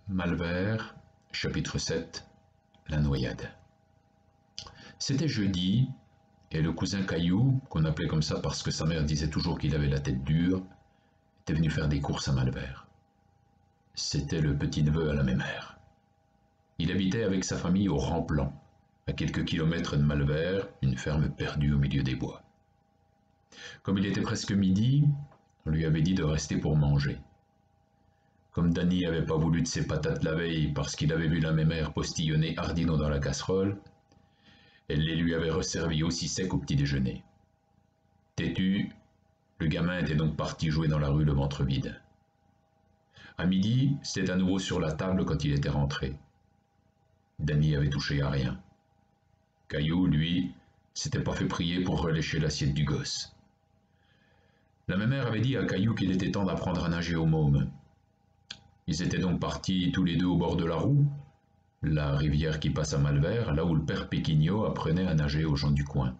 Malvert, chapitre 7, la noyade. C'était jeudi, et le cousin Caillou, qu'on appelait comme ça parce que sa mère disait toujours qu'il avait la tête dure, était venu faire des courses à Malvert. C'était le petit-neveu à la mémère. Il habitait avec sa famille au Remplan, à quelques kilomètres de Malvert, une ferme perdue au milieu des bois. Comme il était presque midi, on lui avait dit de rester pour manger. Comme Danny n'avait pas voulu de ses patates la veille parce qu'il avait vu la mémère postillonner Hardinot dans la casserole, elle les lui avait resservis aussi secs au petit déjeuner. Têtu, le gamin était donc parti jouer dans la rue le ventre vide. À midi, c'était à nouveau sur la table quand il était rentré. Danny avait touché à rien. Caillou, lui, s'était pas fait prier pour relécher l'assiette du gosse. La mémère avait dit à Caillou qu'il était temps d'apprendre à nager au môme. Ils étaient donc partis tous les deux au bord de la Roue, la rivière qui passe à Malvert, là où le père Péquignot apprenait à nager aux gens du coin.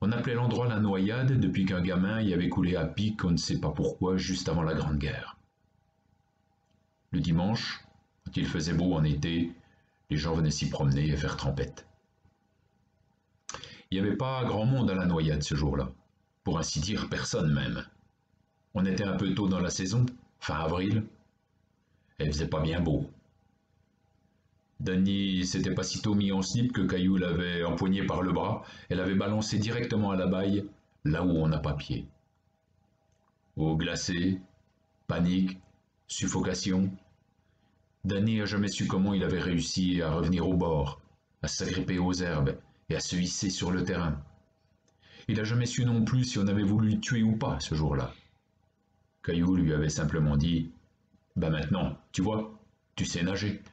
On appelait l'endroit la Noyade depuis qu'un gamin y avait coulé à pic, on ne sait pas pourquoi, juste avant la Grande Guerre. Le dimanche, quand il faisait beau en été, les gens venaient s'y promener et faire trempette. Il n'y avait pas grand monde à la Noyade ce jour-là, pour ainsi dire personne même. On était un peu tôt dans la saison, fin avril, et il faisait pas bien beau. Danny s'était pas sitôt mis en slip que Caillou l'avait empoigné par le bras et l'avait balancé directement à la baille, là où on n'a pas pied. Eau glacée, panique, suffocation. Danny n'a jamais su comment il avait réussi à revenir au bord, à s'agripper aux herbes et à se hisser sur le terrain. Il n'a jamais su non plus si on avait voulu le tuer ou pas ce jour-là. Caillou lui avait simplement dit « Ben maintenant, tu vois, tu sais nager ».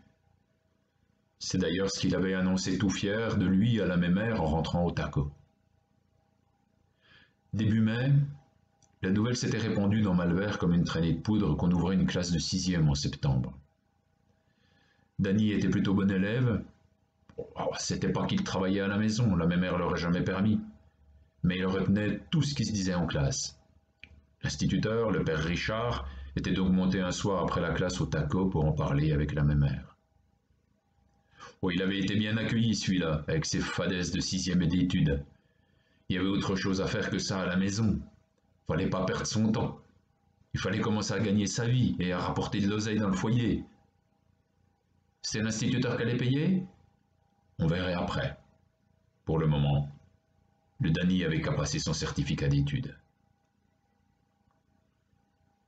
C'est d'ailleurs ce qu'il avait annoncé tout fier de lui à la mémère en rentrant au taco. Début mai, la nouvelle s'était répandue dans Malvert comme une traînée de poudre qu'on ouvrait une classe de 6e en septembre. Danny était plutôt bon élève. C'était pas qu'il travaillait à la maison, la mémère l'aurait jamais permis. Mais il retenait tout ce qui se disait en classe. L'instituteur, le père Richard, était donc monté un soir après la classe au taco pour en parler avec la mémère. Oh, il avait été bien accueilli celui-là, avec ses fadaises de 6e et d'études. Il y avait autre chose à faire que ça à la maison. Fallait pas perdre son temps. Il fallait commencer à gagner sa vie et à rapporter de l'oseille dans le foyer. C'est l'instituteur qui allait payer? On verrait après. Pour le moment, le Danny avait qu'à passer son certificat d'études.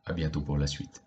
À bientôt pour la suite.